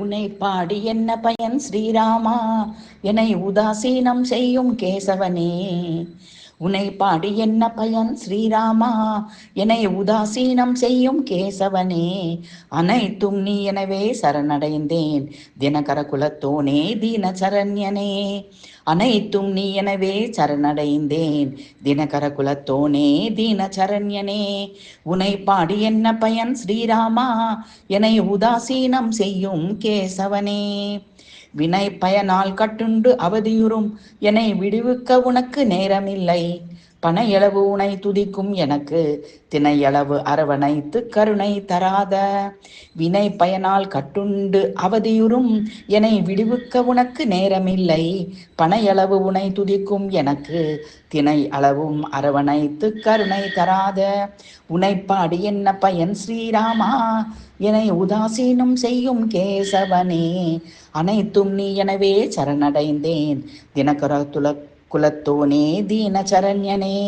உன்னை பாடி என்ன பயன் ஸ்ரீராமா, என்னை உதாசீனம் செய்யும் கேசவனே. உன்னை பாடி என்ன பயன் ஸ்ரீராமா, என்னை உதாசீனம் செய்யும் கேசவனே. அனைத்தும் நீ எனவே சரணடைந்தேன் தினகர குலத்தோனே தீனசரண்யனே. அனைத்தும் நீ எனவே சரணடைந்தேன் தினகர குலத்தோனே தீனசரண்யனே. உன்னை பாடி என்ன பயன் ஸ்ரீராமா, என்னை உதாசீனம் செய்யும் கேசவனே. வினை பயனால் கட்டுண்டு அவதியுறும் என்னை விடுவிக்க உனக்கு நேரமில்லை. பனையளவு உனை துதிக்கும் எனக்கு தினையளவு அரவணைத்து கருணை தராத. வினை பயனால் கட்டுண்டு அவதியுறும் என்னை விடுவிக்க உனக்கு நேரமில்லை. பனையளவு உனை துதிக்கும் எனக்கு தினை அளவும் அரவணைத்து கருணை தராத. உனை பாடி என்ன பயன் ஸ்ரீராமா, என்னை உதாசீனம் செய்யும் கேசவனே. அனைத்தும் நீ எனவே சரணடைந்தேன் தினகர குலத்தோனே தீனசரண்யனே.